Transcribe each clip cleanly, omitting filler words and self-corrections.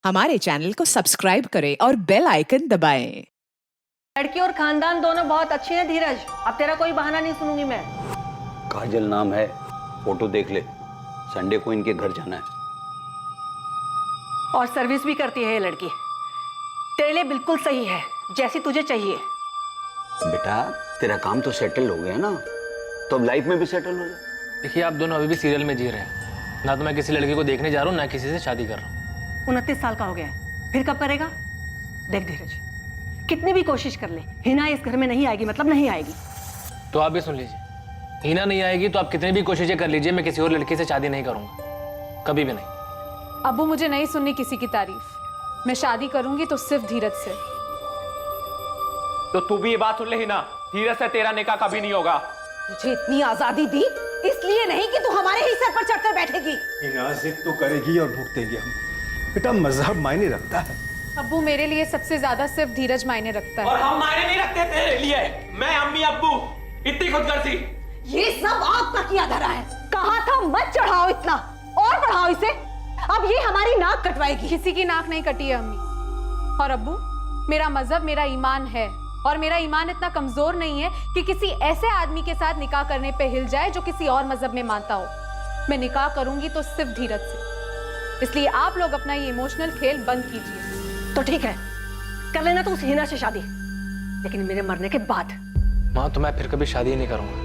हमारे चैनल को सब्सक्राइब करें और बेल आइकन दबाएं। लड़की और खानदान दोनों बहुत अच्छे हैं धीरज, अब तेरा कोई बहाना नहीं सुनूंगी मैं। काजल नाम है, फोटो देख ले। संडे को इनके घर जाना है। और सर्विस भी करती है ये लड़की, तेरे लिए बिल्कुल सही है, जैसी तुझे चाहिए। बेटा तेरा काम तो सेटल हो गया ना, तो अब लाइफ में भी सेटल हो जा। देखिए आप दोनों अभी भी सीरियल में जी रहे हैं। ना तो मैं किसी लड़की को देखने जा रहा हूँ, ना किसी से शादी कर रहा हूँ। 29 साल का हो गया है, फिर कब करेगा? देख धीरज, कितनी भी कोशिश कर ले, हिना इस घर में नहीं आएगी, मतलब नहीं आएगी। तो आप भी सुन लीजिए, हिना नहीं आएगी तो आप कितनी भी कोशिशें कर लीजिए, मैं किसी और लड़की से शादी नहीं करूंगा, कभी भी नहीं। अब्बू मुझे नहीं सुननी किसी की तारीफ, मैं शादी करूंगी तो सिर्फ धीरज से। तो तू भी ये बात सुन ले हिना, धीरज से तेरा निकाह कभी नहीं होगा। तुझे इतनी आजादी दी इसलिए नहीं कि तू हमारे ही सर पर चढ़कर बैठेगी। हिना जिद तो करेगी और भुगतेंगे हम। बेटा मजहब मायने रखता है। अब्बू मेरे लिए सबसे ज्यादा सिर्फ धीरज मायने रखता है। और हम मायने नहीं रखते तेरे लिए। मैं, अम्मी, अब्बू, इतनी खुदगर्जी। ये सब आपका किया धरा है। कहा था मत चढ़ाओ इतना, और बढ़ाओ इसे। अब ये हमारी नाक कटवाएगी। किसी की नाक नहीं कटी है अम्मी। और अब्बू, मेरा मजहब मेरा ईमान है, और मेरा ईमान इतना कमजोर नहीं है कि किसी ऐसे आदमी के साथ निकाह करने पे हिल जाए जो किसी और मजहब में मानता हो। मैं निकाह करूंगी तो सिर्फ धीरज से, इसलिए आप लोग अपना ये इमोशनल खेल बंद कीजिए। तो ठीक है, कर लेना तो उस हिना से शादी, लेकिन मेरे मरने के बाद। माँ तो मैं फिर कभी शादी ही नहीं करूंगा।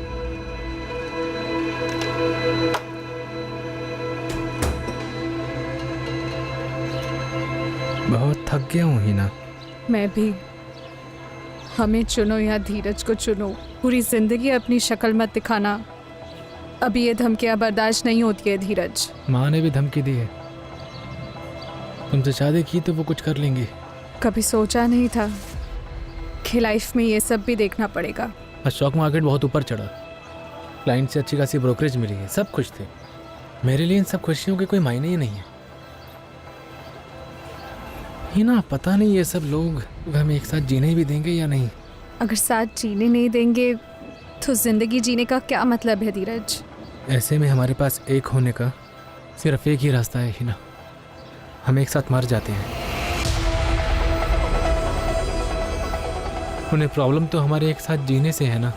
बहुत थक गया हूँ हिना। मैं भी। हमें चुनो या धीरज को चुनो, पूरी जिंदगी अपनी शक्ल मत दिखाना। अभी ये धमकियां बर्दाश्त नहीं होती है धीरज। माँ ने भी धमकी दी है, तुमसे शादी की तो वो कुछ कर लेंगी। कभी सोचा नहीं था कि लाइफ में ये सब भी देखना पड़ेगा। आज स्टॉक मार्केट बहुत ऊपर चढ़ा, क्लाइंट से अच्छी खासी ब्रोकरेज मिली है, सब खुश थे। मेरे लिए इन सब खुशियों के कोई मायने ही नहीं है। हिना पता नहीं ये सब लोग हमें एक साथ जीने भी देंगे या नहीं। अगर साथ जीने नहीं देंगे तो जिंदगी जीने का क्या मतलब है धीरज? ऐसे में हमारे पास एक होने का सिर्फ एक ही रास्ता है हिना, हम एक साथ मर जाते हैं। उन्हें प्रॉब्लम तो हमारे एक साथ जीने से है ना।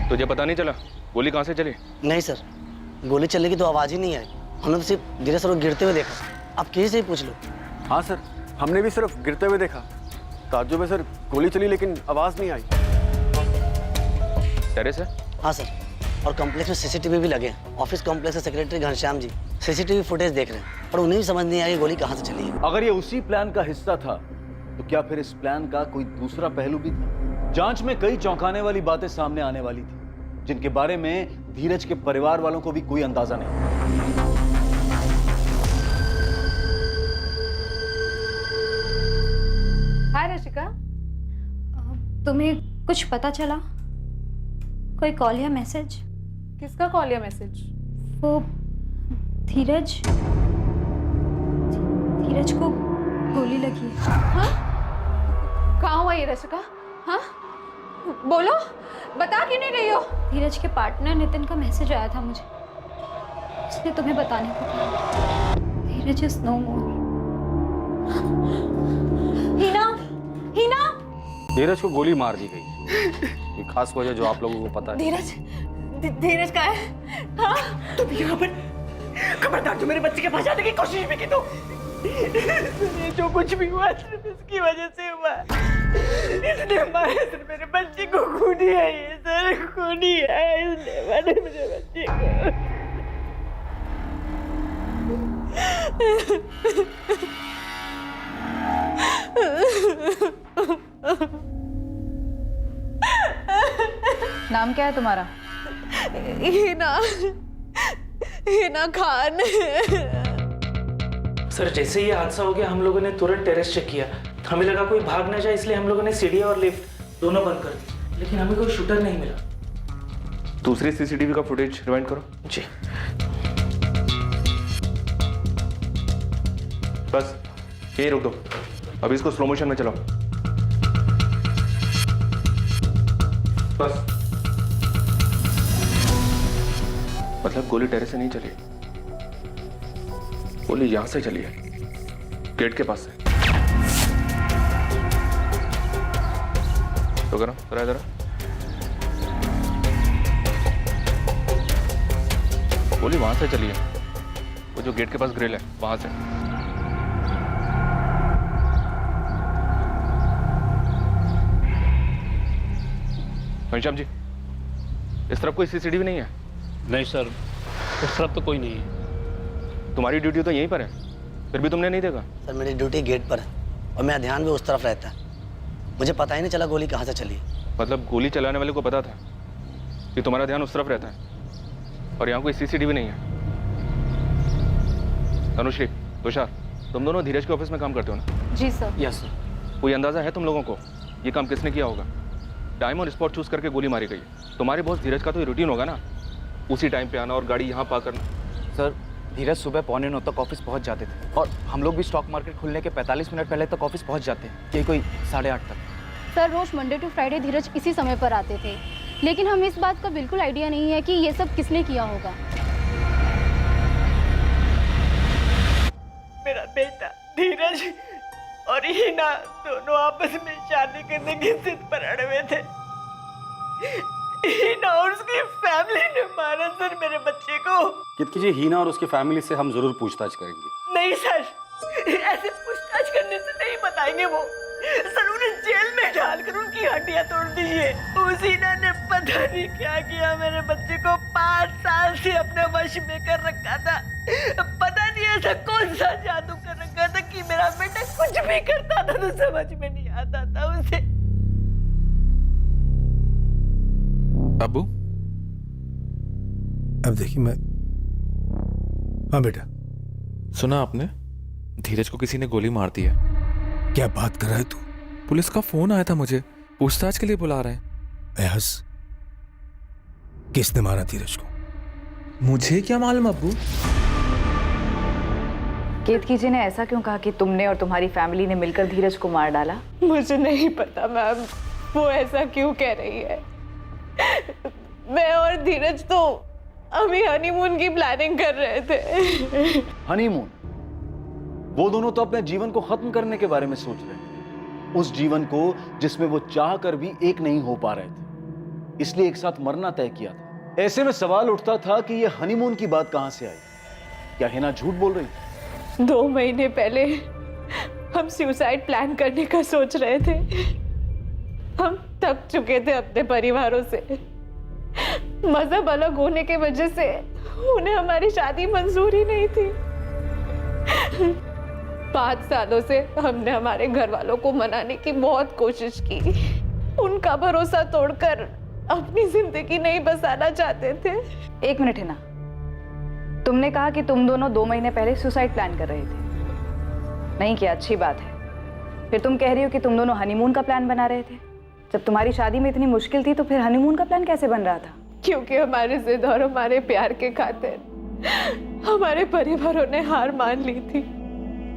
तुझे पता नहीं चला गोली कहां से चली? नहीं सर, गोली चलने की तो आवाज ही नहीं आई। हमने तो सिर्फ धीरे सर को गिरते हुए देखा। आप किसी से ही पूछ लो। हाँ सर, हमने भी सिर्फ गिरते हुए देखा। ताज्जुब है सर, गोली चली लेकिन आवाज नहीं आई। टेरेस है? हाँ सर, और कॉम्प्लेक्स में सीसीटीवी भी लगे हैं। ऑफिस कॉम्प्लेक्स के secretary Ghanshyam ji CCTV footage देख रहे हैं, पर उन्हें भी समझ नहीं आई गोली कहाँ से चली है। अगर ये उसी प्लान का हिस्सा था तो क्या फिर इस प्लान का कोई दूसरा पहलू भी था? जांच में कई चौंकाने वाली बातें सामने आने वाली थी, जिनके बारे में धीरज के परिवार वालों को भी कोई अंदाजा नहीं। हाय रशिका, तुम्हें कुछ पता चला? कोई कॉल या मैसेज? किसका कॉल या मैसेज? वो धीरज को गोली लगी है। हाँ? कहाँ हुआ ये रशिका? हाँ? बोलो, बता क्यों नहीं रही हो? धीरज के पार्टनर नितिन का मैसेज आया था मुझे, उसने तुम्हें बताने को कहा। धीरज इज नो मोर। हिना धीरज को गोली मार दी गई। कोई खास वजह जो आप लोगों को पता है? धीरज का है। हाँ? तुम यहाँ पर खबरदार, जो मेरे बच्चे के पास जाने की कोशिश भी की तो जो कुछ भी हुआ सिर्फ इसकी वजह से हुआ। इसने मारा सिर्फ मेरे बच्चे को, खूनी है ये सर, खूनी है। इसने मारा मेरे बच्चे को। नाम क्या है तुम्हारा? हिना। हिना खान। सर जैसे ये हादसा हो गया हम लोगों ने तुरंत टेरेस चेक किया, हमें लगा कोई भाग ना जाए, इसलिए हम लोगों ने सीढ़ियाँ और लिफ्ट दोनों बंद कर दी, लेकिन हमें कोई शूटर नहीं मिला। दूसरी सीसीटीवी का फुटेज रिवाइंड करो। जी। बस यही रोक दो, अभी इसको स्लो मोशन में चलाओ। बस। मतलब गोली टेरेस से नहीं चली, गोली यहां से चली है, गेट के पास से। तो करो जरा जरा, गोली वहां से चली है, वो जो गेट के पास ग्रिल है वहां से। घनश्याम जी, इस तरफ कोई सीसीटीवी नहीं है? नहीं सर, उस तरफ तो कोई नहीं है। तुम्हारी ड्यूटी तो यहीं पर है, फिर भी तुमने नहीं देखा? सर मेरी ड्यूटी गेट पर है और मेरा ध्यान भी उस तरफ रहता है, मुझे पता ही नहीं चला गोली कहाँ से चली। मतलब गोली चलाने वाले को पता था कि तुम्हारा ध्यान उस तरफ रहता है और यहाँ कोई सीसीटीवी नहीं है। तनुश्री, तुषार, तुम दोनों धीरज के ऑफिस में काम करते हो ना? जी सर। Yes sir. कोई अंदाजा है तुम लोगों को ये काम किसने किया होगा? टाइम और स्पॉट चूज करके गोली मारी गई। तुम्हारे बॉस धीरज का तो ये रूटीन होगा ना, उसी टाइम पे आना और गाड़ी यहाँ पार्क करना। सर धीरज सुबह 9:15 तक ऑफिस पहुँच जाते थे और हम लोग भी स्टॉक मार्केट खुलने के 45 मिनट पहले तक ऑफिस पहुँच जाते हैं, ये कोई 8:30 तक। सर रोज मंडे टू फ्राइडे धीरज इसी समय पर आते थे, लेकिन हमें इस बात का बिल्कुल आइडिया नहीं है कि ये सब किसने किया होगा। मेरा बेटा धीरज और हिना दोनों आपस में शादी करने की जिद पर अड़े हुए थे। हिना और उसकी फैमिली ने मारा सर मेरे बच्चे को। कित जी, हिना और उसकी फैमिली से हम जरूर पूछताछ करेंगे। नहीं सर, ऐसे पूछताछ करने से नहीं बताएंगे वो। सर उन्हें जेल में डालकर उनकी हड्डियां तोड़ दीजिए। उस हिना ने पता नहीं क्या किया, मेरे बच्चे को 5 साल से अपने वश में कर रखा था। पता नहीं ऐसा कौन सा जादू कर रखा था कि मेरा बेटा कुछ भी करता था तो समझ में नहीं आता था उसे। अबू, अब देखिए मैं, हाँ बेटा। सुना आपने, धीरज को किसी ने गोली मार दी है। क्या बात कर रहा है तू? पुलिस का फोन आया था मुझे, पूछताछ के लिए बुला रहे हैं। एहस, किसने मारा धीरज को? मुझे क्या मालूम अब्बू। केतकी जी ने ऐसा क्यों कहा कि तुमने और तुम्हारी फैमिली ने मिलकर धीरज को मार डाला? मुझे नहीं पता मैम, वो ऐसा क्यों कह रही है। मैं और धीरज तो अभी हनीमून की प्लानिंग कर रहे थे। हनीमून? वो दोनों तो अपने जीवन को खत्म करने के बारे में सोच रहे थे, उस जीवन को जिसमें वो चाह कर भी एक नहीं हो पा रहे थे, इसलिए एक साथ मरना तय किया था। ऐसे में सवाल उठता था कि ये हनीमून की बात कहां से आई? क्या हिना झूठ बोल रही थी? 2 महीने पहले हम सुसाइड प्लान करने का सोच रहे थे। हम थक चुके थे अपने परिवारों से। मजहब अलग होने के वजह से उन्हें हमारी शादी मंजूर ही नहीं थी। 5 सालों से हमने हमारे घर वालों को मनाने की बहुत कोशिश की। उनका भरोसा तोड़कर अपनी जिंदगी नहीं बसाना चाहते थे। 1 मिनट हिना, तुमने कहा कि तुम दोनों 2 महीने पहले सुसाइड प्लान कर रहे थे। नहीं किया, अच्छी बात है। फिर तुम कह रही हो कि तुम दोनों हनीमून का प्लान बना रहे थे। जब तुम्हारी शादी में इतनी मुश्किल थी तो फिर हनीमून का प्लान कैसे बन रहा था? क्योंकि हमारे जिद और हमारे प्यार के खातिर हमारे परिवारों ने हार मान ली थी।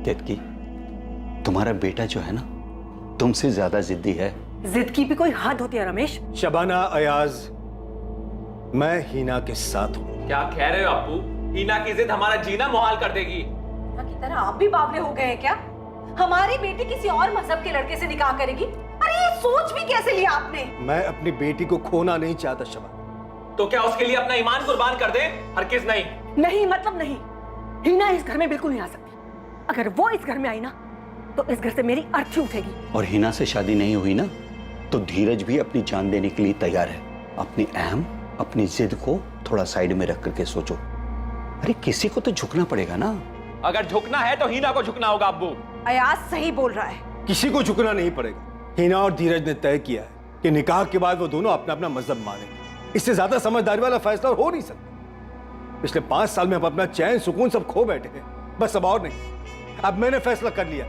केतकी, तुम्हारा बेटा जो है ना, तुमसे ज्यादा जिद्दी है। जिद की भी कोई हद होती है रमेश। शबाना, अयाज, मैं हिना के साथ हूँ। क्या कह रहे हो अप्पू? हिना की जिद हमारा जीना मुहाल कर देगी। की तरह आप भी बावले हो गए हैं क्या? हमारी बेटी किसी और मजहब के लड़के से निकाह करेगी? अरे ये सोच भी कैसे लिया आपने? मैं अपनी बेटी को खोना नहीं चाहता शबाना। तो क्या उसके लिए अपना ईमान कुर्बान कर दे? हरगिज़ नहीं। नहीं मतलब नहीं। हिना इस घर में बिल्कुल नहीं आ सकती। अगर वो इस घर में आई ना तो इस घर से मेरी अर्थी उठेगी। और हिना से शादी नहीं हुई ना तो धीरज भी अपनी जान देने के लिए तैयार है। अपनी अहम, अपनी जिद को थोड़ा साइड में रख करके सोचो। अरे किसी को तो झुकना पड़ेगा ना। अगर झुकना है तो हिना को झुकना होगा अब्बू। अयाज सही बोल रहा है। किसी को झुकना नहीं पड़ेगा। हिना और धीरज ने तय किया है कि निकाह के बाद वो दोनों अपना अपना मजहब मानेंगे। इससे ज्यादा समझदारी वाला फैसला हो नहीं सकता। पिछले 5 साल में हम अपना चैन सुकून सब खो बैठे हैं, बस अब और नहीं। अब मैंने फैसला कर लिया,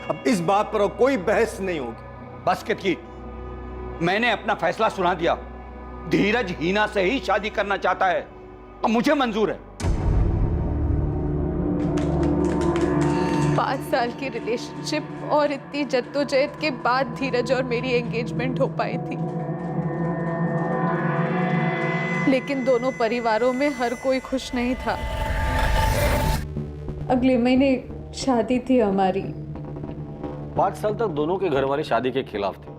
अब इस बात पर और कोई बहस नहीं होगी। बस की मैंने अपना फैसला सुना दिया। धीरज हीना से ही शादी करना चाहता है और मुझे मंजूर है। 5 साल की रिलेशनशिप और इतनी जद्दोजहद के बाद धीरज और मेरी एंगेजमेंट हो पाई थी, लेकिन दोनों परिवारों में हर कोई खुश नहीं था। अगले महीने शादी थी हमारी। 5 साल तक दोनों के घर वाले शादी के खिलाफ थे।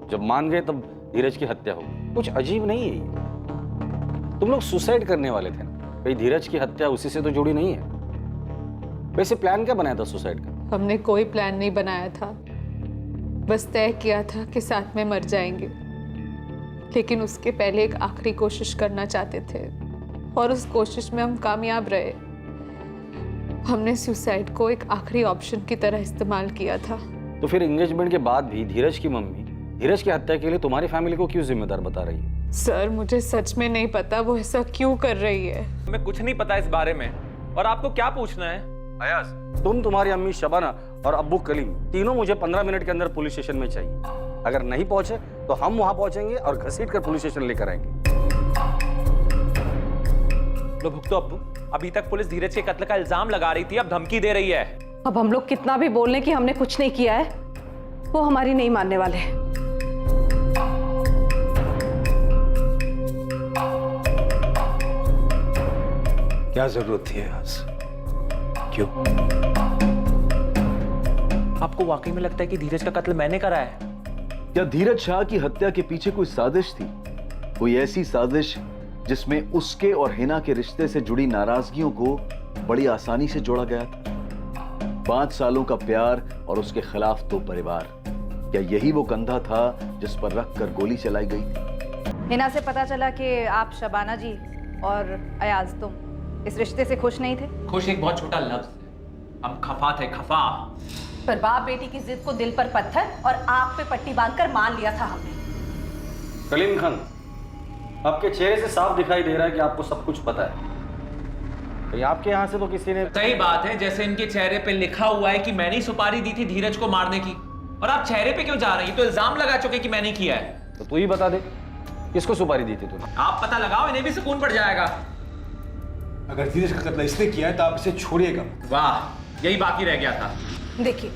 जब मान गए तब धीरज की हत्या हो गई। कुछ अजीब नहीं है ये। तुम लोग सुसाइड करने वाले थे ना, कहीं धीरज की हत्या उसी से तो जुड़ी नहीं है। वैसे प्लान क्या बनाया था सुसाइड का? हमने कोई प्लान नहीं बनाया था, बस तय किया था कि साथ में मर जाएंगे, लेकिन उसके पहले एक आखिरी कोशिश करना चाहते थे और उस कोशिश में हम कामयाब रहे। हमने सुसाइड को एक आखिरी ऑप्शन की तरह इस्तेमाल किया था। तो फिर एंगेजमेंट के बाद भी धीरज की मम्मी धीरज की हत्या के लिए तुम्हारी फैमिली को क्यों जिम्मेदार बता रही है? सर, मुझे सच में नहीं पता वो ऐसा क्यों कर रही है। हमें कुछ नहीं पता इस बारे में, और आपको क्या पूछना है? अयाज, तुम, तुम्हारी अम्मी शबाना और अब्बू कलीम तीनों मुझे 15 मिनट के अंदर पुलिस स्टेशन में चाहिए। अगर नहीं पहुंचे तो हम वहां पहुंचेंगे और घसीट कर पुलिस स्टेशन लेकर आएंगे। लो भुगतो अब्बू। अभी तक पुलिस धीरज के कत्ल का इल्जाम लगा रही थी, अब धमकी दे रही है। अब हम लोग कितना भी बोल लें कि हमने कुछ नहीं किया है, वो हमारी नहीं मानने वाले। क्या जरूरत थी आज? क्यों? आपको वाकई में लगता है कि धीरज का कत्ल मैंने करा है? क्या धीरज शाह की हत्या के पीछे कोई साजिश थी? कोई ऐसी साजिश जिसमें उसके और हिना के रिश्ते से जुड़ी नाराजगियों को बड़ी आसानी से जोड़ा गया था? 5 सालों का प्यार और उसके खिलाफ 2 परिवार, क्या यही वो कंधा था जिस पर रखकर गोली चलाई गई? हिना से पता चला कि आप शबाना जी और अयाज तुम इस रिश्ते से खुश नहीं थे। खुश एक बहुत छोटा लफ्ज है, हम खफा थे, खफा। पर बाप बेटी की जिद को दिल पर पत्थर और आंख पे पट्टी बांधकर मान लिया था हमने। कलीम खान, आपके चेहरे से साफ दिखाई दे रहा है कि आपको सब कुछ पता है। तो आपके यहाँ से तो किसी ने... सही बात है, जैसे इनके चेहरे पे लिखा हुआ है कि मैंने ही सुपारी दी थी धीरज को मारने की, और आप चेहरे पे क्यों जा रही हैं? तो इल्जाम लगा चुके कि मैंने किया है। तो तू ही बता दे, किसको सुपारी दी थी तूने? आप पता लगाओ, इन्हें भी सुकून पड़ जाएगा। अगर धीरज का कत्ल इसने किया है तो आप इसे छोड़िएगा। वाह, यही बाकी रह गया था। देखिए,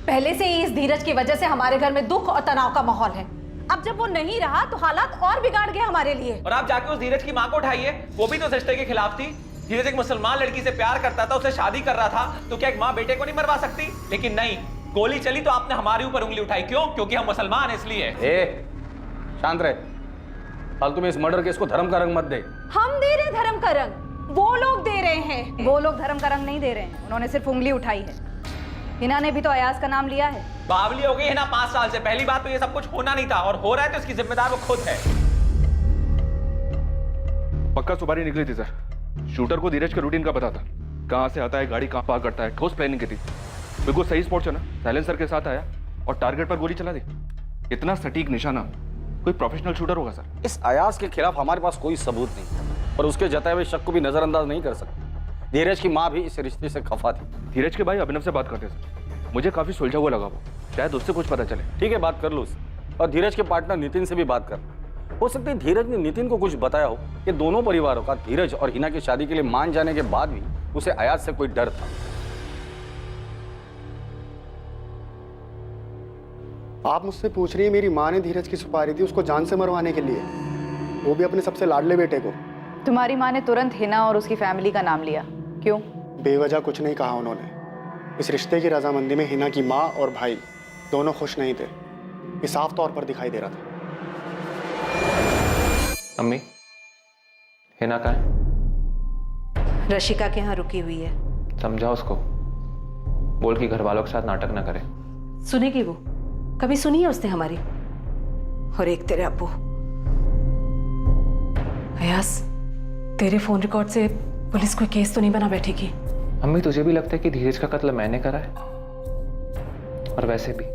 पहले से ही इस धीरज की वजह से हमारे घर में दुख और तनाव का माहौल है। अब जब वो नहीं रहा तो हालात और बिगाड़ गए हमारे लिए। और आप जाके उस धीरज की माँ को उठाइए, वो भी तो इस रिश्ते के खिलाफ थी। धीरज एक मुसलमान लड़की से प्यार करता था, उसे शादी कर रहा था, तो क्या एक माँ बेटे को नहीं मरवा सकती? लेकिन नहीं, गोली चली तो आपने हमारे ऊपर उंगली उठाई। क्यों? क्योंकि हम मुसलमान इसलिए। शांत रहे, फालतू में इस मर्डर केस को धर्म का रंग मत दे। हम दे रहे धर्म का रंग, वो लोग दे रहे हैं। वो लोग धर्म का रंग नहीं दे रहे हैं, उन्होंने सिर्फ उंगली उठाई है। हिना ने भी तो अयाज का नाम लिया है। बावली हो गई है ना 5 साल से। पहली बात तो ये सब कुछ होना नहीं था, और हो रहा है तो इसकी जिम्मेदार वो खुद है। पक्का सुपारी निकली थी सर। शूटर को धीरज का रूटीन का पता था, कहां से आता है, गाड़ी कहां पार्क करता है, ठोस प्लानिंग की थी। बिल्कुल सही स्पॉट चुना, साइलेंसर के साथ आया और टारगेट पर गोली चला दी। इतना सटीक निशाना कोई प्रोफेशनल शूटर होगा सर। इस अयाज के खिलाफ हमारे पास कोई सबूत नहीं, पर उसके जताए हुए शक को भी नजरअंदाज नहीं कर सकते। धीरज की माँ भी इस रिश्ते से खफा थी। धीरज के भाई अभिनव से बात करते सर, मुझे काफी सुलझा हुआ लगा वो, शायद उससे कुछ पता चले। ठीक है, बात कर लो उससे, और धीरज के पार्टनर नितिन से भी बात कर। हो सकता है धीरज ने नितिन को कुछ बताया हो कि दोनों परिवारों का धीरज और हिना की शादी के लिए मान जाने के बाद भी उसे अयाज से कोई डर था। आप मुझसे पूछ रही है मेरी माँ ने धीरज की सुपारी दी उसको जान से मरवाने के लिए, वो भी अपने सबसे लाडले बेटे को। तुम्हारी माँ ने तुरंत हिना और उसकी फैमिली का नाम लिया, क्यों? बेवजह कुछ नहीं कहा उन्होंने। इस रिश्ते की रजामंदी में हिना की माँ और भाई दोनों खुश नहीं थे, ये साफ तौर पर दिखाई दे रहा था। अम्मी, हिना कहाँ है? रशिका के यहाँ रुकी हुई है। समझा उसको, बोल कि घर वालों के साथ नाटक ना करे। सुनेगी वो? कभी सुनी है उसने हमारी? और एक तेरे अब्बू। अयास, तेरे फोन रिकॉर्ड से पुलिस कोई केस तो नहीं बना बैठेगी? अम्मी, तुझे भी लगता है कि धीरज का कत्ल मैंने करा है? और वैसे भी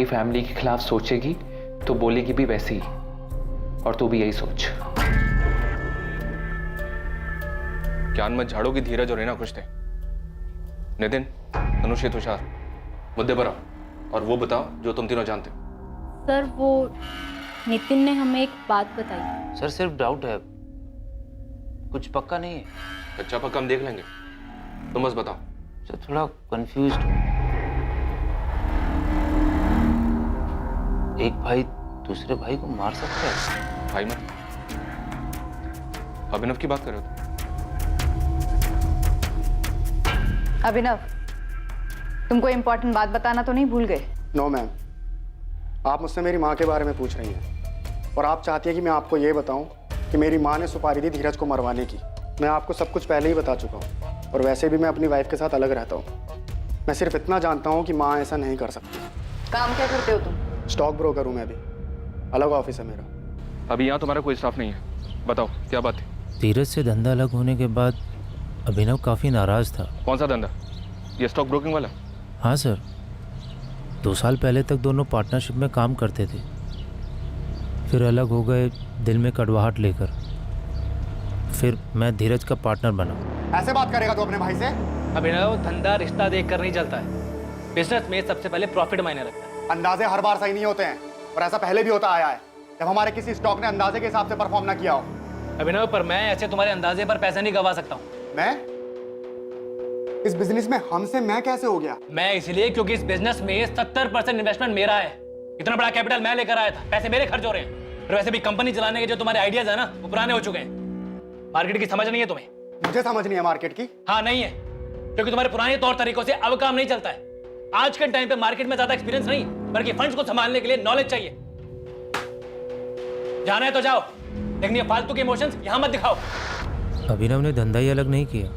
फैमिली के खिलाफ सोचेगी तो बोलेगी भी वैसे ही, और तू भी यही सोच। ज्ञान मत झाड़ो कि धीरज और हिना खुश थे। नितिन, तनुश्री, तुषार, मुद्दे पर आओ और वो बताओ जो तुम तीनों जानते हो। सर वो नितिन ने हमें एक बात बताई। सर सिर्फ डाउट है, कुछ पक्का नहीं है। अच्छा पक्का हम देख लेंगे, तुम बस बताओ। सर थोड़ा कंफ्यूज्ड हूँ। एक भाई दूसरे भाई को मार सकता है? भाई मत, अभिनव की बात कर रहे हो? अभिनव, तुमको इम्पोर्टेंट बात बताना तो नहीं भूल गए? नो मैम, आप मुझसे मेरी माँ के बारे में पूछ रही हैं और आप चाहती हैं कि मैं आपको ये बताऊं कि मेरी माँ ने सुपारी दी धीरज को मरवाने की। मैं आपको सब कुछ पहले ही बता चुका हूँ और वैसे भी मैं अपनी वाइफ के साथ अलग रहता हूँ। मैं सिर्फ इतना जानता हूँ कि माँ ऐसा नहीं कर सकती। काम क्या करते हो तुम? स्टॉक ब्रोकर हूँ मैं भी, अलग ऑफिस है मेरा। अभी यहाँ तुम्हारा कोई स्टाफ नहीं है, बताओ क्या बात है? धीरज से धंधा अलग होने के बाद अभिनव काफ़ी नाराज़ था। कौन सा धंधा? ये स्टॉक ब्रोकिंग वाला? हाँ सर, 2 साल पहले तक दोनों पार्टनरशिप में काम करते थे, फिर अलग हो गए दिल में कड़वाहट लेकर। फिर मैं धीरज का पार्टनर बना। ऐसे बात करेगा तो अपने भाई से? अभिनव, धंधा रिश्ता देख कर नहीं चलता है। बिजनेस में सबसे पहले प्रॉफिट मायने रखता है। अंदाजे हर बार सही नहीं होते हैं और ऐसा पहले भी होता आया है जब हमारे किसी स्टॉक ने अंदाजे के हिसाब से परफॉर्म ना किया हो। अभिनव, पर मैं ऐसे तुम्हारे अंदाजे पर पैसे नहीं गवा सकता हूँ। मैं? इस बिजनेस में हमसे मैं कैसे हो गया? मैं इसलिए क्योंकि इस बिजनेस में 70% इन्वेस्टमेंट मेरा है। इतना बड़ा कैपिटल मैं लेकर आया था, पैसे मेरे खर्च हो रहे हैं। और वैसे भी कंपनी चलाने के जो तुम्हारे आइडियाज है ना, वो पुराने हो चुके हैं। मार्केट की समझ नहीं है तुम्हें? मुझे समझ नहीं है मार्केट की? हाँ नहीं है, क्योंकि तुम्हारे पुराने तौर तरीकों से अब काम नहीं चलता है। आज के टाइम पे मार्केट में ज्यादा एक्सपीरियंस नहीं, बल्कि फंड्स को संभालने के लिए नॉलेज चाहिए। जाना है तो जाओ, लेकिन ये फालतू के इमोशंस यहां मत दिखाओ। अभिनव ने धंधा ही अलग नहीं किया,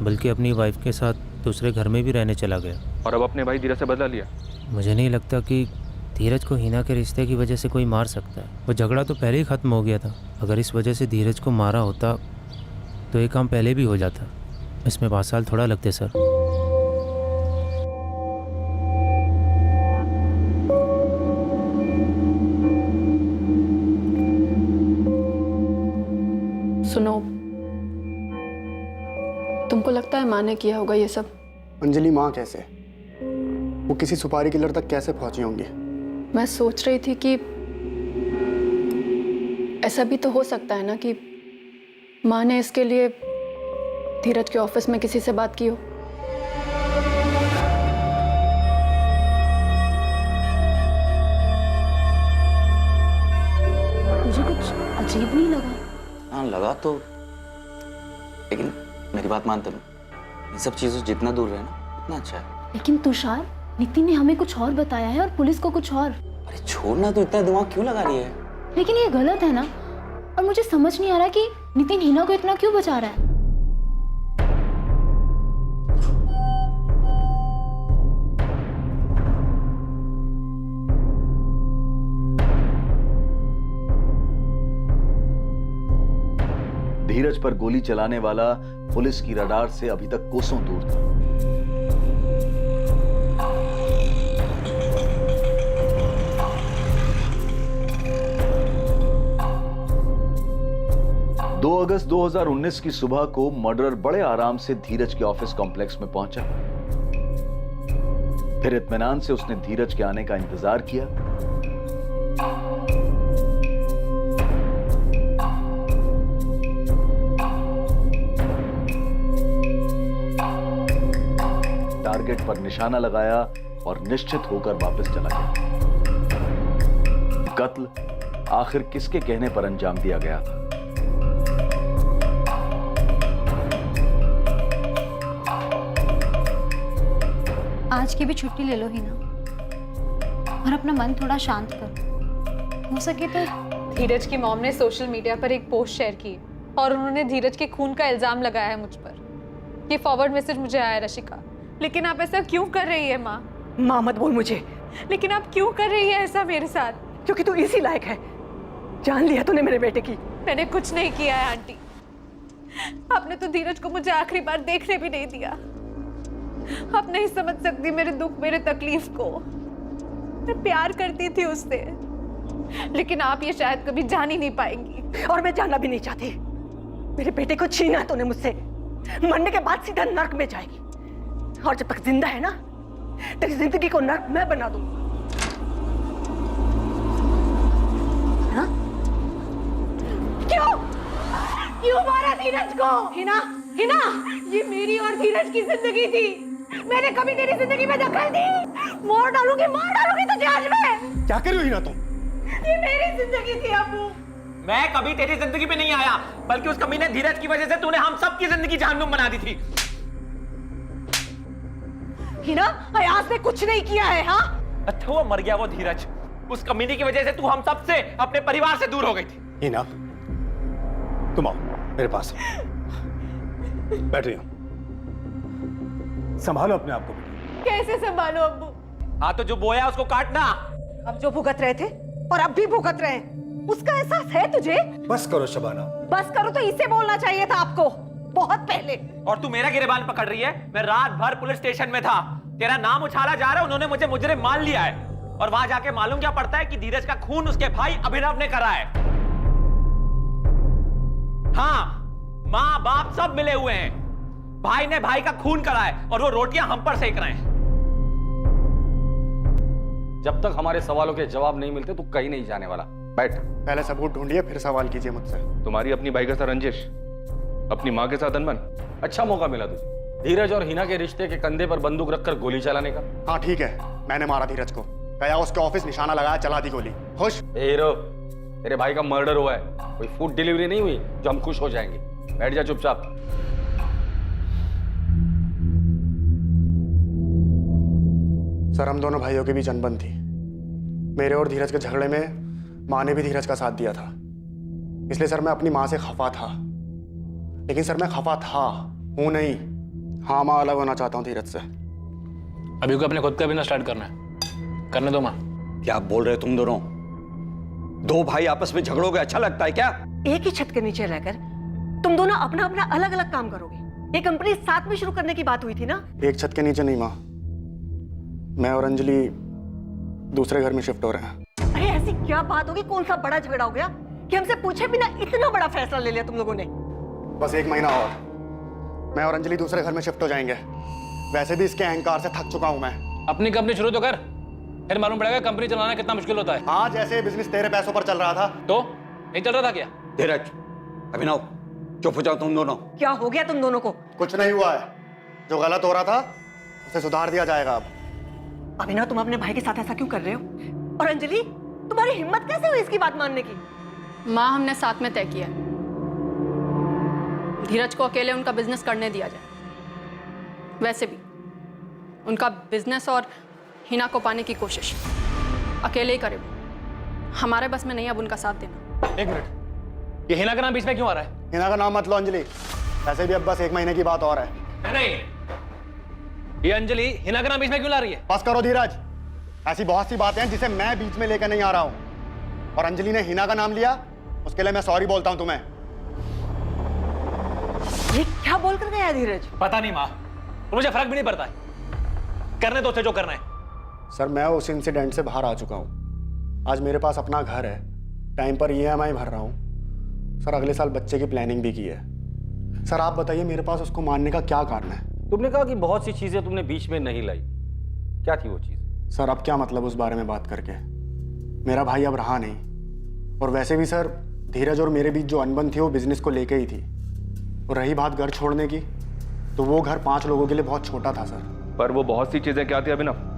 बल्कि अपनी वाइफ के साथ दूसरे घर में भी रहने चला गया। और अब अपने भाई धीरज से बदला लिया। मुझे नहीं लगता कि धीरज को हिना के रिश्ते की वजह से कोई मार सकता है। वो झगड़ा तो पहले ही ख़त्म हो गया था। अगर इस वजह से धीरज को मारा होता तो ये काम पहले भी हो जाता। इसमें 5 साल थोड़ा लगते सर। सुनो, तुमको लगता है माँ ने किया होगा ये सब? अंजलि, माँ कैसे? वो किसी सुपारी किलर तक कैसे पहुंची होंगी? मैं सोच रही थी कि ऐसा भी तो हो सकता है ना कि माँ ने इसके लिए धीरज के ऑफिस में किसी से बात की हो। मुझे कुछ अजीब नहीं लगा। हाँ लगा तो, लेकिन मेरी बात मान तुम, इन सब चीजों से जितना दूर रहे ना उतना अच्छा है। लेकिन तुषार, नितिन ने हमें कुछ और बताया है और पुलिस को कुछ और। अरे छोड़ना, तो इतना दिमाग क्यों लगा रही है? लेकिन ये गलत है ना, और मुझे समझ नहीं आ रहा कि नितिन हिना को इतना क्यों बचा रहा है। धीरज पर गोली चलाने वाला पुलिस की रडार से अभी तक कोसों दूर था। दो अगस्त 2019 की सुबह को मर्डरर बड़े आराम से धीरज के ऑफिस कॉम्प्लेक्स में पहुंचा। फिर इत्मीनान से उसने धीरज के आने का इंतजार किया। टारगेट पर निशाना लगाया और निश्चित होकर वापस चला गया। कत्ल आखिर किसके कहने पर अंजाम दिया गया था? आज की भी छुट्टी ले लो हिना, और अपना मन थोड़ा शांत करो। हो सके तो धीरज की मॉम ने सोशल मीडिया पर एक पोस्ट शेयर की और उन्होंने धीरज के खून का इल्जाम लगाया है मुझ पर। ये फॉरवर्ड मैसेज मुझे आया रशिका। लेकिन आप ऐसा क्यों कर रही है माँ? माँ मत बोल मुझे। लेकिन आप क्यों कर रही है ऐसा मेरे साथ? क्योंकि तू इसी लायक है। जान लिया तूने मेरे बेटे की। मैंने कुछ नहीं किया है आंटी। आपने तो धीरज को मुझे आखिरी बार देखने भी नहीं दिया। आप नहीं समझ सकती मेरे दुख, मेरे तकलीफ को। मैं प्यार करती थी उससे, लेकिन आप ये शायद कभी जान ही नहीं पाएंगी। और मैं जानना भी नहीं चाहती। मेरे बेटे को छीना है तूने मुझसे। मरने के बाद सीधा नर्क में जाएगी। और जब तक जिंदा है ना, तेरी जिंदगी को नर्क मैं बना दूंगा। हाँ? क्यों मारा धीरज को? हिना, हिना, ये मेरी और धीरज की जिंदगी थी। मैंने कभी तेरी जिंदगी में दखल दी? मार डालूंगी तुझे आज मैं। क्या कर रही हो हिना तुम? ये मेरी जिंदगी थी अब्बू। मैं कभी तेरी जिंदगी में नहीं आया, बल्कि उस कमीने धीरज की वजह से तूने हम सबकी जिंदगी जहन्नुम बना दी थी। हिना, अयाज ने कुछ नहीं किया है। हाँ, अच्छा वो मर गया वो धीरज। उस कमीने की वजह से तू हम सबसे, अपने परिवार से दूर हो गई थी। हिना, तुम आओ मेरे पास, बैठ रही हो, संभालो अपने आप को। कैसे संभालो अब्बू? हाँ तो जो बोया उसको काटना। अब जो भुगत रहे थे और अब भी भुगत रहे हैं, उसका एहसास है तुझे? बस करो शबाना। बस करो तो इसे बोलना चाहिए था आपको, बहुत पहले। और तू मेरा गिरेबान पकड़ रही है? मैं रात भर पुलिस स्टेशन में था, तेरा नाम उछाला जा रहा है, उन्होंने मुझे मुजरिम मान लिया है। और वहां जाके मालूम क्या पड़ता है कि धीरज का खून उसके भाई अभिनव ने करा है। हाँ, माँ बाप सब मिले हुए हैं, भाई ने भाई का खून करा है और वो रोटियां हम पर सेक रहे हैं। जब तक हमारे सवालों के जवाब नहीं मिलते तू कहीं नहीं जाने वाला। बैठ। पहले सबूत ढूंढिए, फिर सवाल कीजिए मुझसे। तुम्हारी अपनी भाई के साथ रंजिश, अपनी माँ के साथ अनबन। अच्छा मौका मिला तुझे धीरज और हिना के रिश्ते के कंधे पर बंदूक रखकर गोली चलाने का। हाँ ठीक है, मैंने मारा धीरज को, गया उसके ऑफिस, निशाना लगाया, चला दी गोली। खुश? हीरो, तेरे भाई का मर्डर हुआ है, कोई फूड डिलीवरी नहीं हुई जो हम खुश हो जाएंगे। बैठ जा चुपचाप। सर, हम दोनों भाइयों के बीच अनबन थी। मेरे और धीरज के झगड़े में माँ ने भी धीरज का साथ दिया था, इसलिए सर मैं अपनी माँ से खफा था। लेकिन सर मैं खफा था, हूं नहीं। हाँ, माँ अलग होना चाहता हूँ धीरज से। अभी को अपने खुद का बिजनेस स्टार्ट करना है, करने दो माँ। क्या बोल रहे हो तुम दोनों? दो भाई आपस में झगड़ोगे अच्छा लगता है क्या? एक ही छत के नीचे रहकर तुम दोनों अपना अपना अलग अलग काम करोगे। ये कंपनी साथ में शुरू करने की बात हुई थी ना? एक छत के नीचे नहीं माँ, मैं और अंजलि दूसरे घर में शिफ्ट हो रहे हैं। अरे ऐसी क्या बात होगी? कौन सा बड़ा झगड़ा हो गया कि हमसे पूछे बिना इतना बड़ा फैसला ले लिया तुम लोगों ने? बस 1 महीना और, मैं और अंजलि दूसरे घर में शिफ्ट हो जाएंगे। वैसे भी इसके अहंकार से थक चुका हूं मैं। अपनी कंपनी शुरू तो कर, फिर मालूम पड़ेगा कंपनी चलाना कितना मुश्किल होता है। हाँ, जैसे बिजनेस तेरे पैसों पर चल रहा था। तो नहीं चल रहा था क्या? धीरज, अभिनव, चुप हो जाओ तुम दोनों। क्या हो गया तुम दोनों को? कुछ नहीं हुआ है, जो गलत हो रहा था उसे सुधार दिया जाएगा। अब अभिनव, तुम अपने भाई के साथ ऐसा क्यों कर रहे हो? और अंजलि, तुम्हारी हिम्मत कैसे हुई इसकी बात मानने की? माँ, हमने साथ में तय किया है, धीरज को अकेले उनका बिजनेस करने दिया जाए। वैसे भी उनका बिजनेस और हिना को पाने की कोशिश अकेले ही करे, हमारे बस में नहीं अब उनका साथ देना। 1 मिनट, ये हिना का नाम बीच में क्यों आ रहा है? हिना का नाम मत लो अंजलि, वैसे भी अब बस 1 महीने की बात और है। नहीं, ये अंजलि हिना का नाम बीच में क्यों ला रही है? बस करो धीरज, ऐसी बहुत सी बातें हैं जिसे मैं बीच में लेकर नहीं आ रहा हूं। और अंजलि ने हिना का नाम लिया, उसके लिए मैं सॉरी बोलता हूं तुम्हें। ये क्या बोल कर गया धीरज? पता नहीं माँ, मुझे फर्क भी नहीं पड़ता है, करने दो उसे जो करना है। सर, मैं उस इंसिडेंट से बाहर आ चुका हूं। आज मेरे पास अपना घर है, टाइम पर EMI भर रहा हूं। सर, अगले साल बच्चे की प्लानिंग भी की है। सर, आप बताइए मेरे पास उसको मारने का क्या कारण है? तुमने कहा कि बहुत सी चीजें तुमने बीच में नहीं लाई, क्या थी वो चीज? सर, अब क्या मतलब उस बारे में बात करके? मेरा भाई अब रहा नहीं। और वैसे भी सर, धीरज और मेरे बीच जो अनबन थी वो बिजनेस को लेके ही थी। और रही बात घर छोड़ने की, तो वो घर 5 लोगों के लिए बहुत छोटा था सर। पर वो बहुत सी चीजें क्या थी अभिनव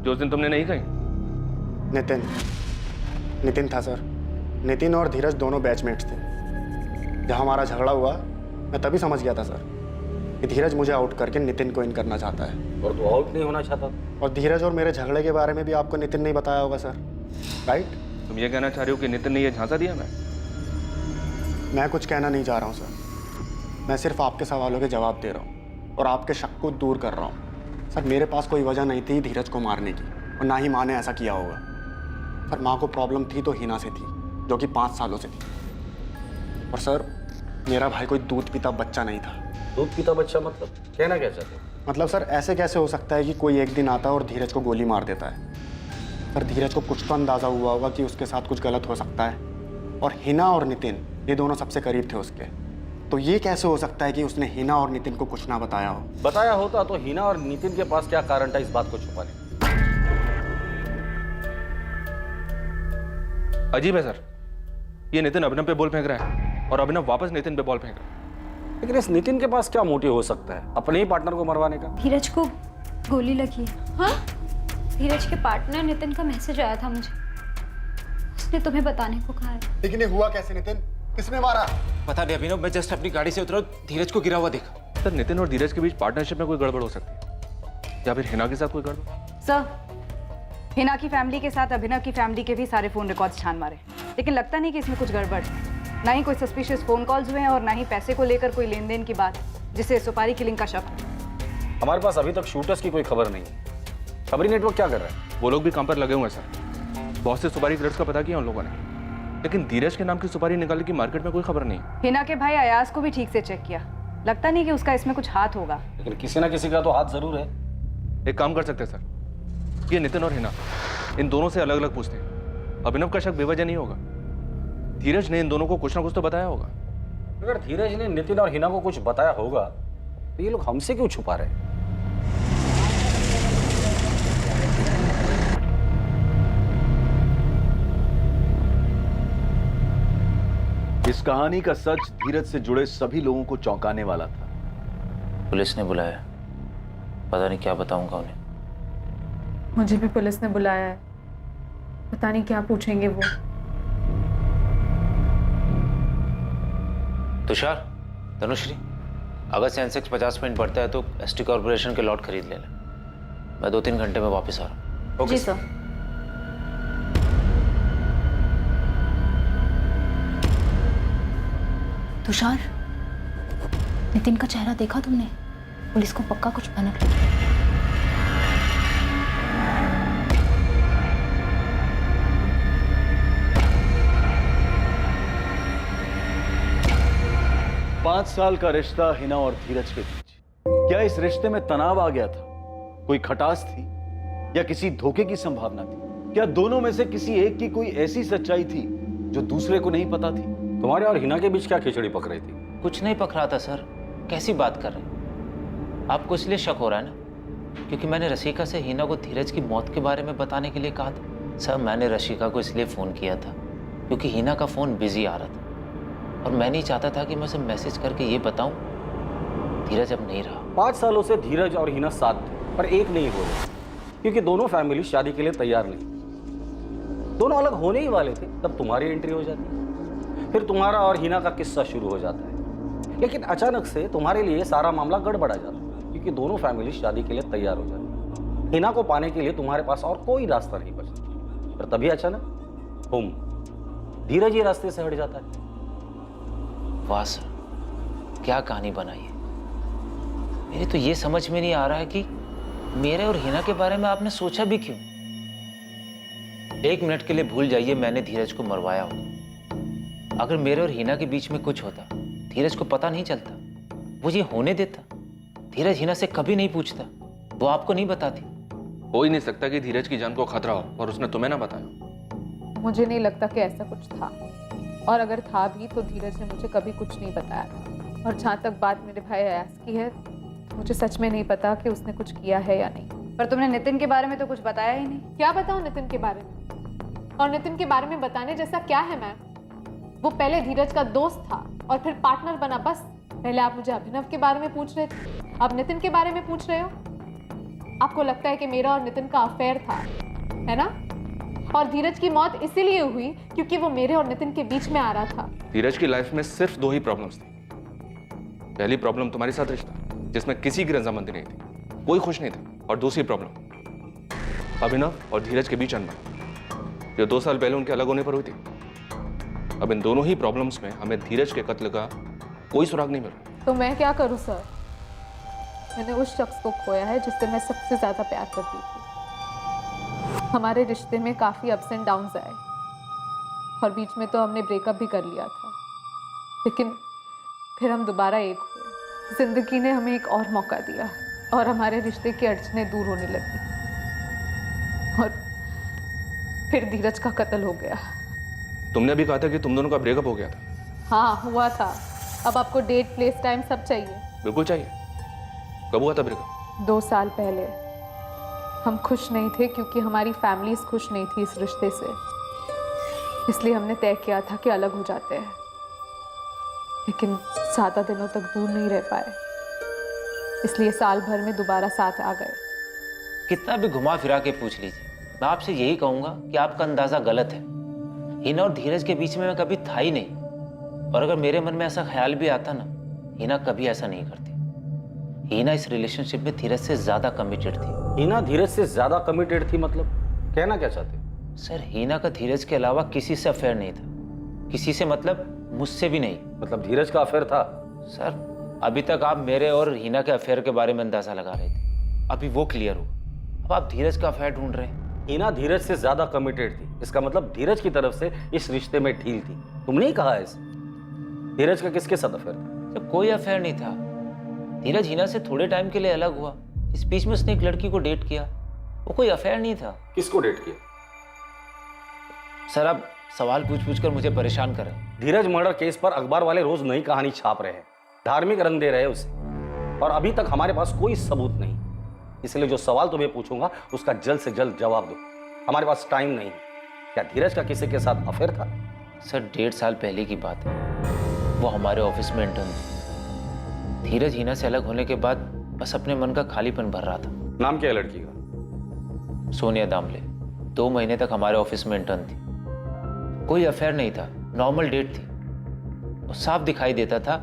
जो उस दिन तुमने नहीं कही? नितिन था सर। नितिन और धीरज दोनों बैचमेट्स थे। जब हमारा झगड़ा हुआ, मैं तभी समझ गया था सर कि धीरज मुझे आउट करके नितिन को इन करना चाहता है। और तू आउट नहीं होना चाहता? और धीरज और मेरे झगड़े के बारे में भी आपको नितिन नहीं बताया होगा सर, राइट? तुम ये कहना चाह रहे हो कि नितिन ने ये झांसा दिया? मैं कुछ कहना नहीं चाह रहा हूँ सर, मैं सिर्फ आपके सवालों के जवाब दे रहा हूँ और आपके शक को दूर कर रहा हूँ। सर, मेरे पास कोई वजह नहीं थी धीरज को मारने की, और ना ही माँ ने ऐसा किया होगा। सर, माँ को प्रॉब्लम थी तो हिना से थी, जो कि 5 सालों से थी। और सर, मेरा भाई कोई दूध पीता बच्चा नहीं था। दूध पीता बच्चा मतलब कहना क्या चाहते हो? मतलब सर, ऐसे कैसे हो सकता है कि कोई एक दिन आता है और धीरज को गोली मार देता है? सर, धीरज को कुछ तो अंदाज़ा हुआ होगा कि उसके साथ कुछ गलत हो सकता है। और हिना और नितिन, ये दोनों सबसे करीब थे उसके, तो तो ये कैसे हो सकता है कि उसने हिना और नितिन को कुछ ना बताया हो? बताया होता तो हिना और नितिन के पास क्या कारण था इस बात को छुपाने? अजीब है सर, ये नितिन अभिनव पे बॉल फेंक रहा है और अभिनव वापस नितिन पे बॉल फेंक रहा है। लेकिन इस नितिन के पास क्या मोटिव हो सकता है अपने ही पार्टनर को मरवाने का? धीरज को गोली लगी है। हाँ? धीरज के पार्टनर नितिन का मैसेज आया था मुझे, उसने तुम्हें बताने को कहा है। लेकिन ये हुआ कैसे नितिन? किसने मारा? पता नहीं अभिनव, मैं जस्ट अपनी गाड़ी से उतरा, धीरज को गिरा हुआ देखा। सर नितिन और धीरज के बीच पार्टनरशिप में कोई गड़बड़ हो सकती है या फिर हिना के साथ कोई गड़बड़? सर, हिना की फैमिली के साथ अभिनव की फैमिली के भी सारे फोन रिकॉर्ड्स छान मारे, लेकिन लगता नहीं कि इसमें कुछ गड़बड़ है। ना ही कोई सस्पिशियस फोन कॉल्स हुए हैं और ना ही पैसे को लेकर कोई लेन देन की बात जिससे सुपारी किलिंग का शक हो। हमारे पास अभी तक शूटर्स की कोई खबर नहीं है। खबरी नेटवर्क क्या कर रहा है? वो लोग भी काम पर लगे हुए हैं सर। बहुत से सुपारी क्रेड्स का पता किया उन लोगों ने, लेकिन धीरज के नाम की सुपारी निकालने की मार्केट में कोई खबर नहीं। हिना के भाई अयाज को भी ठीक से चेक किया, लगता नहीं कि उसका इसमें कुछ हाथ होगा। लेकिन किसी ना किसी का तो हाथ जरूर है। एक काम कर सकते हैं सर, ये नितिन और हिना इन दोनों से अलग अलग पूछते हैं। अभिनव का शक बेवजह नहीं होगा। धीरज ने इन दोनों को कुछ ना कुछ तो बताया होगा। अगर धीरज ने नितिन और हिना को कुछ बताया होगा तो ये लोग हमसे क्यों छुपा रहे हैं? इस कहानी का सच धीरज से जुड़े सभी लोगों को चौंकाने वाला था। पुलिस ने बुलाया, पता नहीं क्या बताऊंगा उन्हें। मुझे भी पुलिस ने बुलाया है, पता नहीं क्या पूछेंगे वो। तुषार, तनुश्री, अगर सेंसेक्स 50 पॉइंट बढ़ता है तो एसटी कॉर्पोरेशन के लॉट खरीद लेना। मैं 2-3 घंटे में वापस आ रहा हूँ। जी सर। तुषार, नितिन का चेहरा देखा तुमने? पुलिस को पक्का कुछ भनक लगी है। पांच साल का रिश्ता हिना और धीरज के बीच, क्या इस रिश्ते में तनाव आ गया था? कोई खटास थी या किसी धोखे की संभावना थी? क्या दोनों में से किसी एक की कोई ऐसी सच्चाई थी जो दूसरे को नहीं पता थी? तुम्हारे और हिना के बीच क्या खिचड़ी पक रही थी? कुछ नहीं पक रहा था सर, कैसी बात कर रहे हैं? आपको इसलिए शक हो रहा है ना क्योंकि मैंने रशिका से हिना को धीरज की मौत के बारे में बताने के लिए कहा था। सर, मैंने रशिका को इसलिए फ़ोन किया था क्योंकि हिना का फ़ोन बिजी आ रहा था और मैं नहीं चाहता था कि मैं उसे मैसेज करके ये बताऊं धीरज अब नहीं रहा। 5 सालों से धीरज और हिना साथ थे पर एक नहीं हो रहे क्योंकि दोनों फैमिली शादी के लिए तैयार नहीं। दोनों अलग होने ही वाले थे तब तुम्हारी एंट्री हो जाती, फिर तुम्हारा और हिना का किस्सा शुरू हो जाता है। लेकिन अचानक से तुम्हारे लिए सारा मामला गड़बड़ा जाता है क्योंकि दोनों फैमिली शादी के लिए तैयार हो जाती। हिना को पाने के लिए तुम्हारे पास और कोई रास्ता नहीं बचता, पर तभी अचानक धीरज ही रास्ते से हट जाता है। वाह सर, क्या कहानी बनाई है। मेरी तो ये समझ में नहीं आ रहा है कि मेरे और हिना के बारे में आपने सोचा भी क्यों। 1 मिनट के लिए भूल जाइए मैंने धीरज को मरवाया होगा। अगर मेरे और हिना के बीच में कुछ होता, धीरज को पता नहीं चलता, वो ये होने देता? धीरज हिना से कभी नहीं पूछता, वो आपको नहीं बताती। हो ही नहीं सकता कि धीरज की जान को खतरा हो और उसने तुम्हें ना बताया। मुझे नहीं लगता कि ऐसा कुछ था, और अगर था भी तो धीरज ने मुझे कभी कुछ नहीं बताया था। और जहाँ तक बात मेरे भाई अयास की है, मुझे सच में नहीं पता कि उसने कुछ किया है या नहीं। पर तुमने नितिन के बारे में तो कुछ बताया ही नहीं। क्या बताऊं नितिन के बारे में? और नितिन के बारे में बताने जैसा क्या है मैम? वो पहले धीरज का दोस्त था और फिर पार्टनर बना, बस। पहले आप मुझे अभिनव के बारे में पूछ रहे थे, अब नितिन के बारे में पूछ रहे हो। आपको लगता है कि मेरा और नितिन का अफेयर था, है ना? और धीरज की मौत इसीलिए हुई क्योंकि वो मेरे और नितिन के बीच में आ रहा था। धीरज की लाइफ में सिर्फ 2 ही प्रॉब्लम्स थी। पहली प्रॉब्लम तुम्हारे साथ रिश्ता जिसमें किसी की रजामंदी नहीं थी, कोई खुश नहीं था। और दूसरी प्रॉब्लम अभिनव और धीरज के बीच अनबन, जो 2 साल पहले उनके अलग होने पर हुई थी। अब इन दोनों ही प्रॉब्लम्स में हमें धीरज के कत्ल का कोई सुराग नहीं मिल रहा। तो मैं क्या करूं सर? मैंने उस शख्स को खोया है जिससे मैं सबसे ज्यादा प्यार करती थी। हमारे रिश्ते में काफ़ी अप्स एंड डाउन्स आए और बीच में तो हमने ब्रेकअप भी कर लिया था, लेकिन फिर हम दोबारा एक हुए। जिंदगी ने हमें एक और मौका दिया और हमारे रिश्ते की अड़चनें दूर होने लगी और फिर धीरज का कत्ल हो गया। तुमने अभी कहा था कि तुम दोनों का ब्रेकअप हो गया था। हाँ, हुआ था, अब आपको डेट, प्लेस, टाइम सब चाहिए। बिल्कुल चाहिए। कब हुआ था ब्रेकअप? 2 साल पहले। हम खुश नहीं थे क्योंकि हमारी फैमिलीज खुश नहीं थी इस रिश्ते से, इसलिए हमने तय किया था कि अलग हो जाते हैं, लेकिन ज़्यादा दिनों तक दूर नहीं रह पाए, इसलिए साल भर में दोबारा साथ आ गए। कितना भी घुमा फिरा के पूछ लीजिए, मैं आपसे यही कहूंगा कि आपका अंदाजा गलत है। हिना और धीरज के बीच में मैं कभी था ही नहीं, और अगर मेरे मन में ऐसा ख्याल भी आता ना, हिना कभी ऐसा नहीं करती। हिना इस रिलेशनशिप में धीरज से ज्यादा कमिटेड थी। हिना धीरज से ज्यादा कमिटेड थी मतलब कहना क्या चाहते हो? सर, हिना का धीरज के अलावा किसी से अफेयर नहीं था। किसी से मतलब मुझसे भी नहीं। मतलब धीरज का अफेयर था? सर, अभी तक आप मेरे और हिना के अफेयर के बारे में अंदाजा लगा रहे थे, अभी वो क्लियर हुआ। अब आप धीरज का अफेयर ढूंढ रहे हैं। हिना धीरज से ज्यादा कमिटेड थी, इसका मतलब धीरज की तरफ से इस रिश्ते में ढील थी। तुमने ही कहा है इसे। धीरज का किसके साथ अफेयर था? सर, कोई अफेयर नहीं था। धीरज हिना से थोड़े टाइम के लिए अलग हुआ, इस बीच में उसने एक लड़की को डेट किया, वो कोई अफेयर नहीं था। किसको डेट किया? सर, आप सवाल पूछ पूछ कर मुझे परेशान कर रहे हैं। धीरज मर्डर केस पर अखबार वाले रोज नई कहानी छाप रहे हैं, धार्मिक रंग दे रहे हैं उसे, और अभी तक हमारे पास कोई सबूत नहीं। इसलिए जो सवाल तुम्हें पूछूंगा उसका जल्द से जल्द जवाब दो। हमारे पास टाइम नहीं है। क्या धीरज का किसी के साथ अफेयर था? सर, 1.5 साल पहले की बात है। वो हमारे ऑफिस में इंटर्न थी। धीरज हिना से अलग होने के बाद बस अपने मन का खालीपन भर रहा था। नाम क्या है लड़की का? सोनिया दामले। 2 महीने तक हमारे ऑफिस में इंटर्न थी। कोई अफेयर नहीं था, नॉर्मल डेट थी। और साफ दिखाई देता था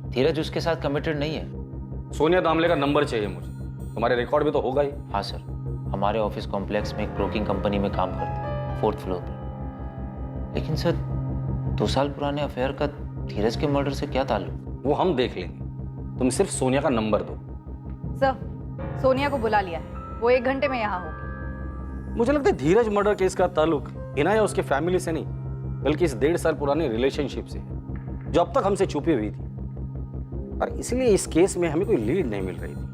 धीरज उसके साथ कमिटेड नहीं है। सोनिया दामले का नंबर चाहिए मुझे। तुम्हारे रिकॉर्ड में तो होगा ही। हाँ सर, हमारे ऑफिस कॉम्प्लेक्स में एक ब्रोकिंग कंपनी में काम करते, 4th फ्लोर पर। लेकिन सर, 2 साल पुराने अफेयर का धीरज के मर्डर से क्या ताल्लुक? वो हम देख लेंगे, तुम सिर्फ सोनिया का नंबर दो। सर, सोनिया को बुला लिया है, वो 1 घंटे में यहाँ होगी। मुझे लगता है धीरज मर्डर केस का ताल्लुक हिना या उसके फैमिली से नहीं, बल्कि इस 1.5 साल पुराने रिलेशनशिप से है, जो अब तक हमसे छुपी हुई थी, और इसलिए इस केस में हमें कोई लीड नहीं मिल रही थी।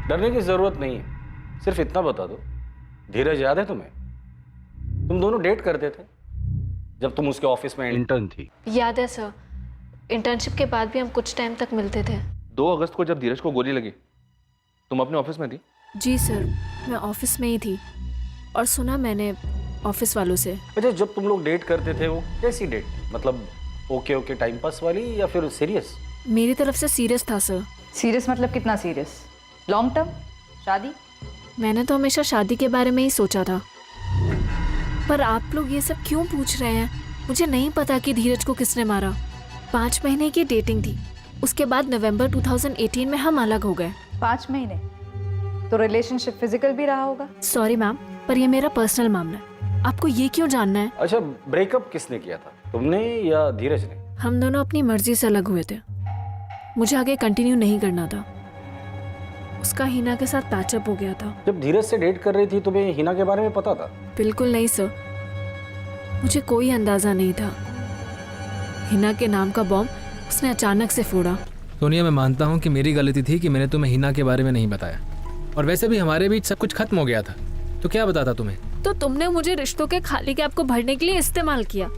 डरने की जरूरत नहीं है, सिर्फ इतना बता दो, धीरज याद है तुम्हें? तुम दोनों डेट करते थे जब तुम उसके ऑफिस में इंटर्न थी। याद है सर, इंटर्नशिप के बाद भी हम कुछ टाइम तक मिलते थे। 2 अगस्त को जब धीरज को गोली लगी, तुम अपने ऑफिस में थी? जी सर, मैं ऑफिस में ही थी, और सुना मैंने ऑफिस वालों से। अच्छा, जब तुम लोग डेट करते थे वो कैसी डेट थी? मतलब ओके टाइम पास वाली या फिर सीरियस? मेरी तरफ से सीरियस था सर। सीरियस मतलब कितना सीरियस? Long term? शादी? मैंने तो हमेशा शादी के बारे में ही सोचा था, पर आप लोग ये सब क्यों पूछ रहे हैं? मुझे नहीं पता कि धीरज को किसने मारा। 5 महीने की डेटिंग थी, उसके बाद नवंबर 2018 में हम अलग हो गए। 5 महीने? तो रिलेशनशिप फिजिकल भी रहा होगा? सॉरी मैम, पर ये मेरा पर्सनल मामला है, आपको ये क्यों जानना है? अच्छा, ब्रेकअप किसने किया था, तुमने या धीरज ने? हम दोनों अपनी मर्जी से अलग हुए थे, मुझे आगे कंटिन्यू नहीं करना था। उसका हिना के साथ पैचअप हो गया था। जब धीरज से डेट कर रही थी तुम्हें हिना के बारे में पता था? बिल्कुल नहीं सर, मुझे कोई अंदाजा नहीं था। हिना के नाम का बॉम्ब उसने अचानक से फोड़ा। सोनिया, मैं मानता हूँ कि मेरी गलती थी कि मैंने तुम्हें हिना के बारे में नहीं बताया, और वैसे भी हमारे बीच सब कुछ खत्म हो गया था, तो क्या बताता तुम्हें? तो तुमने मुझे रिश्तों के खाली गैप को भरने के लिए इस्तेमाल किया।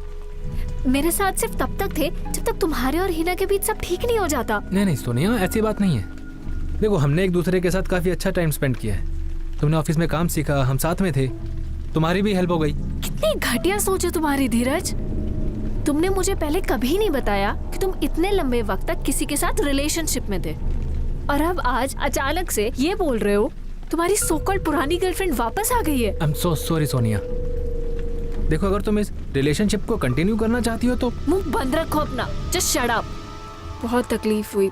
मेरे साथ सिर्फ तब तक थे जब तक तुम्हारे और हिना के बीच सब ठीक नहीं हो जाता। नहीं सोनिया, ऐसी बात नहीं है। देखो, हमने एक दूसरे के साथ काफी अच्छा टाइम स्पेंड किया है। तुमने ऑफिस में काम सीखा, हम साथ में थे, तुम्हारी भी हेल्प हो गई। कितनी घटिया सोच है तुम्हारी धीरज। तुमने मुझे पहले कभी नहीं बताया कि तुम इतने लंबे वक्त तक किसी के साथ रिलेशनशिप में थे, और अब आज अचानक से ये बोल रहे हो तुम्हारी सो-कॉल्ड पुरानी गर्लफ्रेंड वापस आ गई है। I am so sorry Sonia. देखो, अगर तुम इस रिलेशनशिप को कंटिन्यू करना चाहती हो तो मुंह बंद रखो अपना, जस्ट शट अप। बहुत तकलीफ हुई,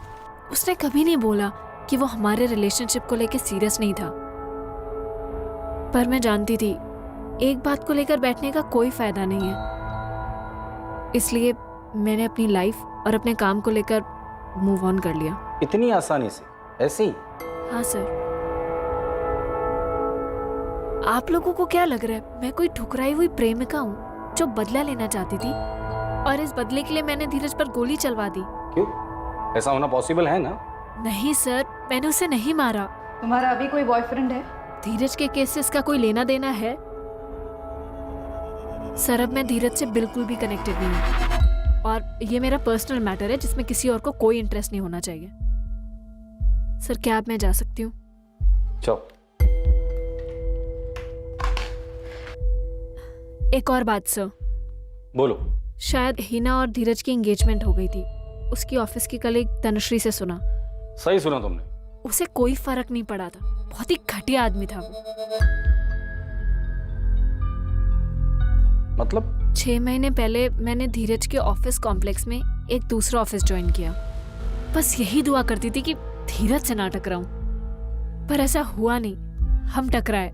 उसने कभी नहीं बोला कि वो हमारे रिलेशनशिप को लेकर सीरियस नहीं था, पर मैं जानती थी एक बात को लेकर बैठने का कोई फायदा नहीं है, इसलिए मैंने अपनी लाइफ और अपने काम को लेकर मूव ऑन कर लिया। इतनी आसानी से? ऐसे ही? हाँ सर। आप लोगों को क्या लग रहा है मैं कोई ठुकराई हुई प्रेमिका हूँ जो बदला लेना चाहती थी, और इस बदले के लिए मैंने धीरज पर गोली चलवा दी? क्यों? ऐसा होना पॉसिबल है ना? नहीं सर, मैंने उसे नहीं मारा। तुम्हारा अभी कोई बॉयफ्रेंड है? धीरज के केस से इसका कोई लेना देना है? सर, अब मैं धीरज से बिल्कुल भी कनेक्टेड नहीं हूँ। और ये मेरा पर्सनल मैटर है जिसमें किसी और को कोई इंटरेस्ट नहीं होना चाहिए। सर क्या अब मैं जा सकती हूँ? चलो। एक और बात सर। बोलो। शायद हिना और धीरज की एंगेजमेंट हो गई थी। उसकी ऑफिस की कलीग तनुश्री से सुना। सही सुना तुमने। उसे कोई फर्क नहीं पड़ा था, बहुत ही घटिया आदमी था वो। मतलब 6 महीने पहले मैंने धीरज के ऑफिस कॉम्प्लेक्स में एक दूसरा ऑफिस ज्वाइन किया। बस यही दुआ करती थी कि धीरज से ना टकराऊं, पर ऐसा हुआ नहीं। हम टकराए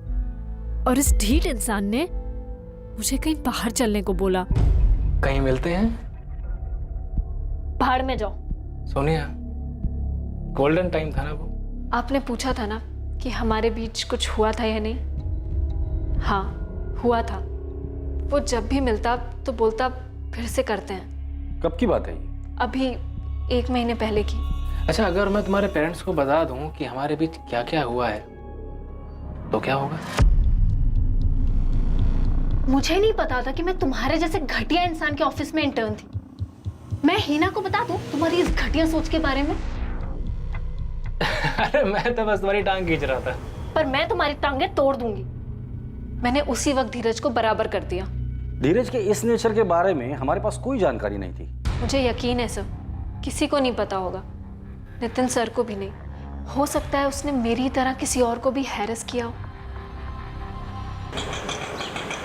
और इस ढीठ इंसान ने मुझे कहीं बाहर चलने को बोला। कहीं मिलते हैं? बाहर में जाओ। सोनिया, गोल्डन टाइम था ना वो। आपने पूछा था ना कि हमारे बीच कुछ हुआ था या नहीं? हाँ हुआ था। वो जब भी मिलता तो बोलता फिर से करते हैं। कब की बात है ये? अभी 1 महीने पहले की। अच्छा, अगर मैं तुम्हारे पेरेंट्स को बता दूं कि हमारे बीच क्या क्या हुआ है तो क्या होगा? मुझे नहीं पता था कि मैं तुम्हारे जैसे घटिया इंसान के ऑफिस में इंटर्न थी। मैं हिना को बता दूं तुम्हारी इस घटिया सोच के बारे में? अरे मैं तो बस तुम्हारी टांग खींच रहा था। पर मैं तुम्हारी टांगें तोड़ दूंगी। मैंने उसी वक्त धीरज को बराबर कर दिया। धीरज के इस नेचर के बारे में हमारे पास कोई जानकारी नहीं थी। मुझे यकीन है सर, किसी को नहीं पता होगा, नितिन सर को भी नहीं। हो सकता है उसने मेरी तरह किसी और को भी हैरेस किया हो।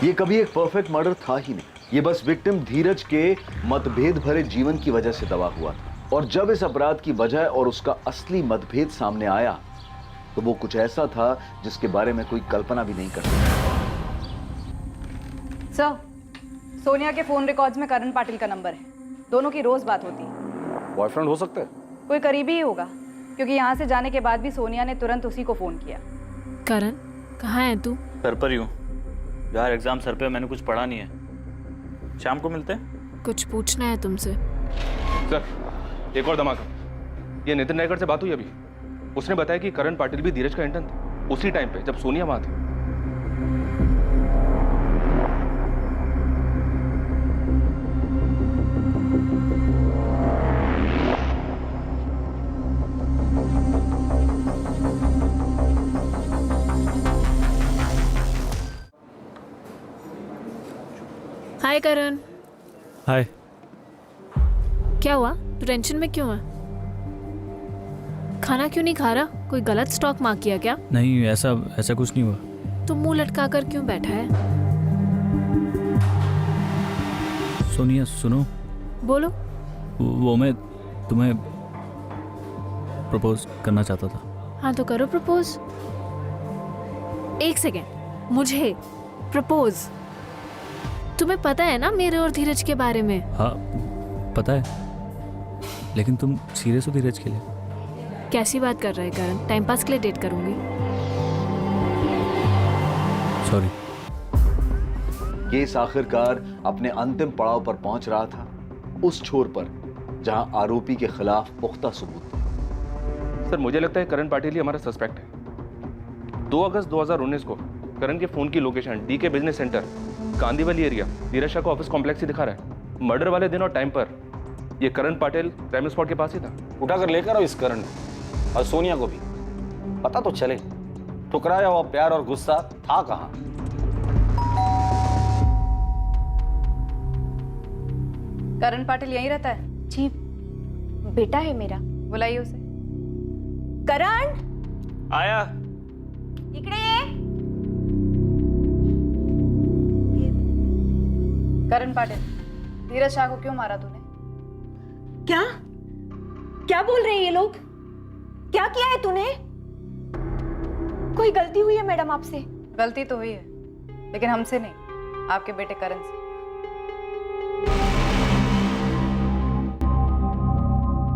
ये कभी एक परफेक्ट मर्डर था ही नहीं। ये बस विक्टिम धीरज के मतभेद भरे जीवन की वजह से दबा हुआ था। और जब इस अपराध की वजह और उसका असली मतभेद सामने आया तो वो कुछ ऐसा था जिसके बारे में कोई कल्पना भी नहीं कर सकता। सर, सोनिया के फोन रिकॉर्ड्स में करण पाटिल का नंबर है। दोनों की रोज बात होती है। बॉयफ्रेंड हो सकता है? कोई करीबी ही होगा, क्योंकि यहाँ से जाने के बाद भी सोनिया ने तुरंत उसी को फोन किया। करण, कहाँ है तू? सर पर ही हूँ यार, एग्जाम सर पे, मैंने कुछ पढ़ा नहीं है। शाम को मिलते हैं। कुछ पूछना है तुमसे। सर, एक और धमाका। ये नितिन नायकर से बात हुई अभी। उसने बताया कि करण पाटिल भी धीरज का इंटर्न था उसी टाइम पे जब सोनिया वहां थी। हाय करण। हाय। क्या हुआ? तू टेंशन में क्यों है? खाना क्यों नहीं खा रहा? कोई गलत स्टॉक मार्क किया क्या? नहीं, ऐसा कुछ नहीं हुआ। तो मुंह लटका कर क्यों बैठा है? सोनिया सुनो। बोलो। वो मैं तुम्हें प्रपोज करना चाहता था। हाँ तो करो प्रपोज। 1 सेकेंड, मुझे प्रपोज? तुम्हें पता है ना मेरे और धीरज के बारे में? हाँ पता है, लेकिन तुम सीरियस हो धीरज के लिए? कैसी बात कर रहे हैं करण? टाइम पास के लिए डेट करूंगी। सॉरी। केस आखिरकार अपने अंतिम पड़ाव पर पहुंच रहा था, उस छोर पर जहां आरोपी के खिलाफ पुख्ता सबूत थे। सर, मुझे लगता है करण पाटिल ही हमारा सस्पेक्ट है। 2 अगस्त 2019 को करण के फोन की लोकेशन डी के बिजनेस सेंटर कांदीवली एरिया धीरज शाह को ऑफिस कॉम्प्लेक्स ही दिखा रहा है। मर्डर वाले दिन और टाइम पर ये करण पाटिल क्राइम स्पॉट के पास ही था। उठाकर लेकर आओ इस करण और सोनिया को भी, पता तो चले ठुकराया हुआ प्यार और गुस्सा था कहां। करण पाटिल यहीं रहता है? जी, बेटा है मेरा। बुलाइए उसे। करण, आया। इकडे ये। करण पाटिल, धीरज शाह को क्यों मारा तूने? क्या क्या बोल रहे हैं ये लोग? क्या किया है तूने? कोई गलती हुई है मैडम आपसे? गलती तो हुई है, लेकिन हमसे नहीं, आपके बेटे करण से।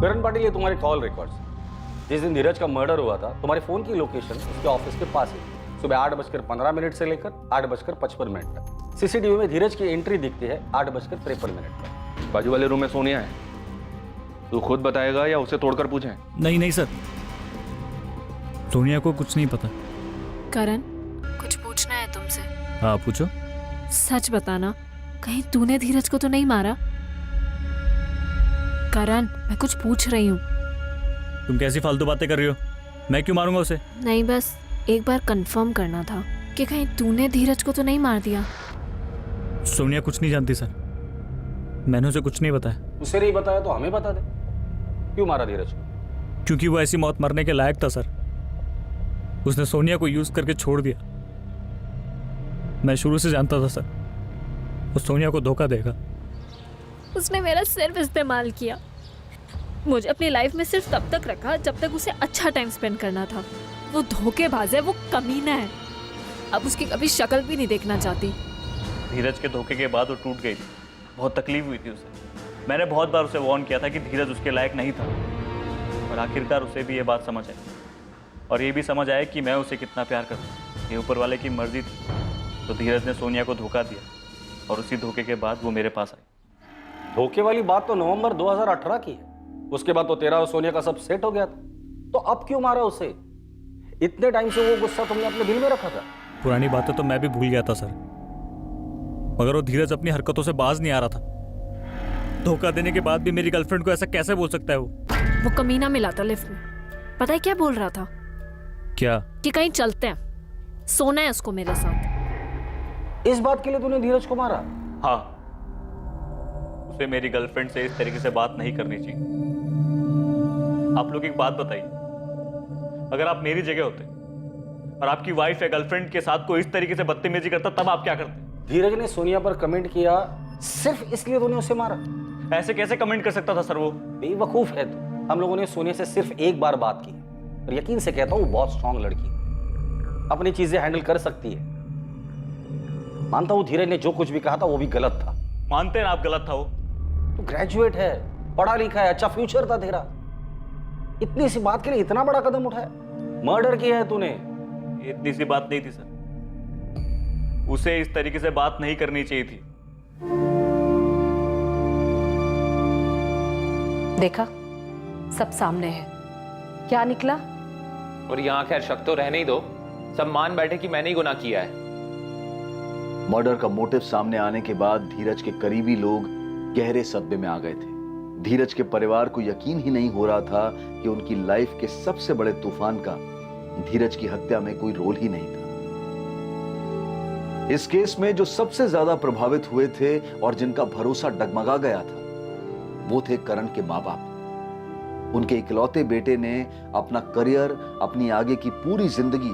करण पाटिल, ये तुम्हारे कॉल रिकॉर्ड्स। जिस दिन धीरज का मर्डर हुआ था तुम्हारे फोन की लोकेशन उसके ऑफिस के पास है। सुबह 8:15 से लेकर 8:55 तक सीसीटीवी में धीरज की एंट्री दिखती है 8:53 पर। बाजू वाले रूम में सोनिया है। तू खुद बताएगा या उसे तोड़कर पूछें? नहीं सर, सोनिया को कुछ नहीं पता। करण, कुछ पूछना है तुमसे। हाँ पूछो। सच बताना, कहीं तूने धीरज को तो नहीं मारा? करण, मैं कुछ पूछ रही हूँ। तुम कैसी फालतू बातें कर रही हो? मैं क्यों मारूंगा उसे? नहीं, बस एक बार कंफर्म करना था कि कहीं तूने धीरज को तो नहीं मार दिया। सोनिया कुछ नहीं जानती सर, मैंने उसे कुछ नहीं बताया। उसे नहीं बताया तो हमें बता दे, क्यों मारा धीरज को? क्योंकि वो ऐसी मौत मरने के लायक था सर। उसने सोनिया को यूज करके छोड़ दिया। मैं शुरू से जानता था सर, वो सोनिया को धोखा देगा। उसने मेरा सिर्फ इस्तेमाल किया, मुझे अपनी लाइफ में सिर्फ तब तक रखा जब तक उसे अच्छा टाइम स्पेंड करना था। वो धोखेबाज है, वो कमीना है। अब उसकी कभी शक्ल भी नहीं देखना चाहती। धीरज के धोखे के बाद वो टूट गई थी, बहुत तकलीफ हुई थी उसे। मैंने बहुत बार उसे वार्न किया था कि धीरज उसके लायक नहीं था, और आखिरकार उसे भी ये बात समझ आई, और ये भी समझ आया कि मैं उसे कितना प्यार करता हूँ। ये ऊपर वाले की मर्जी थी, तो धीरज ने सोनिया को धोखा दिया, और उसी धोखे के बाद वो मेरे पास आई। धोखे वाली बात तो नवंबर 2018 की है। उसके बाद तो तेरा और सोनिया का सब सेट हो गया था, तो अब क्यों मारा उसे? इतने टाइम से वो गुस्सा तुमने अपने दिल में रखा था। पुरानी बातें तो मैं भी भूल गया था सर, मगर वो धीरज अपनी हरकतों से बाज नहीं आ रहा था। धोखा देने के बाद भी मेरी गर्लफ्रेंड को ऐसा कैसे बोल सकता है वो कमीना मिला था लिफ्ट में, पता है क्या बोल रहा था? क्या? कि कहीं चलते हैं, सोना है उसको मेरे साथ। इस बात के लिए तूने धीरज को मारा? हाँ, उसे मेरी गर्लफ्रेंड से इस तरीके से बात नहीं करनी चाहिए। आप लोग एक बात बताइए, अगर आप मेरी जगह होते और आपकी वाइफ या गर्लफ्रेंड के साथ कोई इस तरीके से बदतमीजी करता, तब आप क्या करते? धीरज ने सोनिया पर कमेंट किया, सिर्फ इसलिए तूने उसे मारा? ऐसे कैसे कमेंट कर सकता था सर? वो बेवकूफ है तू। हम लोगों ने सोनिया से सिर्फ एक बार बात की, और यकीन से कहता हूं वो बहुत स्ट्रांग लड़की, अपनी चीजें हैंडल कर सकती है। मानता हूं धीरज ने जो कुछ भी कहा था वो भी गलत था। मानते हैं आप गलत था? वो तू ग्रेजुएट है, पढ़ा लिखा है, अच्छा फ्यूचर था तेरा, इतनी सी बात के लिए इतना बड़ा कदम उठाया? मर्डर किया है तूने। इतनी सी बात नहीं थी सर, उसे इस तरीके से बात नहीं करनी चाहिए थी। देखा, सब सामने है, क्या निकला? और यहाँ खैर शक तो रहने ही दो, सब मान बैठे कि मैंने ही गुनाह किया है। मर्डर का मोटिव सामने आने के बाद धीरज के करीबी लोग गहरे सदमे में आ गए थे। धीरज के परिवार को यकीन ही नहीं हो रहा था कि उनकी लाइफ के सबसे बड़े तूफान का धीरज की हत्या में कोई रोल ही नहीं था। इस केस में जो सबसे ज्यादा प्रभावित हुए थे और जिनका भरोसा डगमगा गया था, वो थे करण के माँ बाप। उनके इकलौते बेटे ने अपना करियर, अपनी आगे की पूरी जिंदगी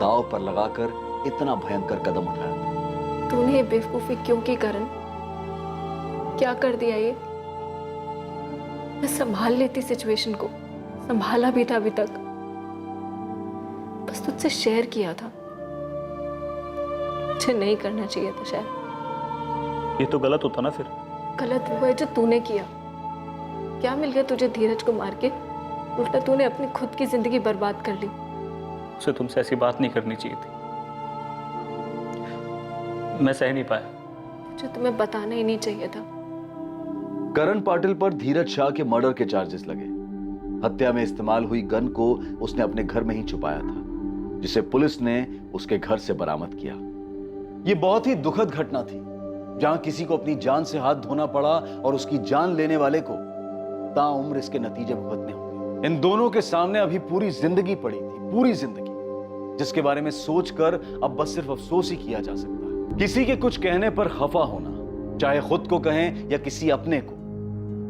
दांव पर लगाकर इतना भयंकर कदम उठाया था। तूने ये बेवकूफी क्यों की करण? क्या कर दिया ये? मैं संभाल लेती सिचुएशन को, संभाला भी था अभी तक, बस तुझसे शेयर किया था। मुझे नहीं करना चाहिए था शायद। ये तो गलत होता ना फिर। गलत हुआ है जो तूने किया। क्या मिल गया तुझे धीरज को मार के? उल्टा तूने अपनी खुद की जिंदगी बर्बाद कर ली। उसे तुमसे ऐसी बात नहीं करनी चाहिए थी, मैं सह नहीं पाया। जो तुम्हें बताना ही नहीं चाहिए था। करण पाटिल पर धीरज शाह के मर्डर के चार्जेस लगे। हत्या में इस्तेमाल हुई गन को उसने अपने घर में ही छुपाया था, जिसे पुलिस ने उसके घर से बरामद किया। यह बहुत ही दुखद घटना थी, जहां किसी को अपनी जान से हाथ धोना पड़ा और उसकी जान लेने वाले को ताउम्र इसके नतीजे भुगतने होंगे। इन दोनों के सामने अभी पूरी जिंदगी पड़ी थी, पूरी जिंदगी, जिसके बारे में सोचकर अब बस सिर्फ अफसोस ही किया जा सकता है। किसी के कुछ कहने पर खफा होना, चाहे खुद को कहें या किसी अपने को,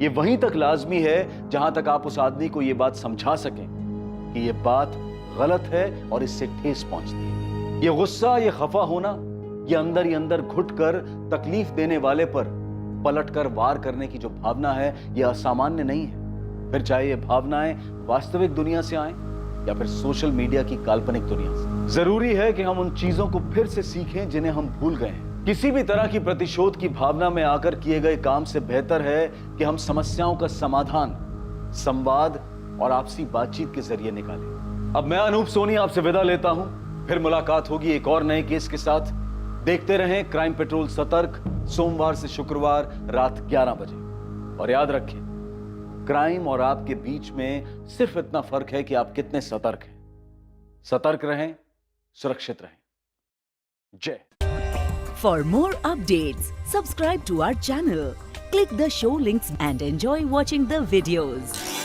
ये वहीं तक लाजमी है जहां तक आप उस आदमी को यह बात समझा सकें कि यह बात गलत है और इससे ठेस पहुंचती है। ये गुस्सा, ये खफा होना, ये अंदर ही अंदर घुटकर तकलीफ देने वाले पर पलटकर वार करने की जो भावना है, यह असामान्य नहीं है। फिर चाहे ये भावनाएं वास्तविक दुनिया से आए या फिर सोशल मीडिया की काल्पनिक दुनिया से। जरूरी है कि हम उन चीजों को फिर से सीखें जिन्हें हम भूल गए हैं। किसी भी तरह की प्रतिशोध की भावना में आकर किए गए काम से बेहतर है कि हम समस्याओं का समाधान संवाद और आपसी बातचीत के जरिए निकालें। अब मैं अनूप सोनी आपसे विदा लेता हूं, फिर मुलाकात होगी एक और नए केस के साथ। देखते रहें क्राइम पेट्रोल सतर्क, सोमवार से शुक्रवार रात 11 बजे। और याद रखें, क्राइम और आपके बीच में सिर्फ इतना फर्क है कि आप कितने सतर्क हैं। सतर्क रहें, सुरक्षित रहें। जय। For more updates, subscribe to our channel, Click the show links and enjoy watching the videos.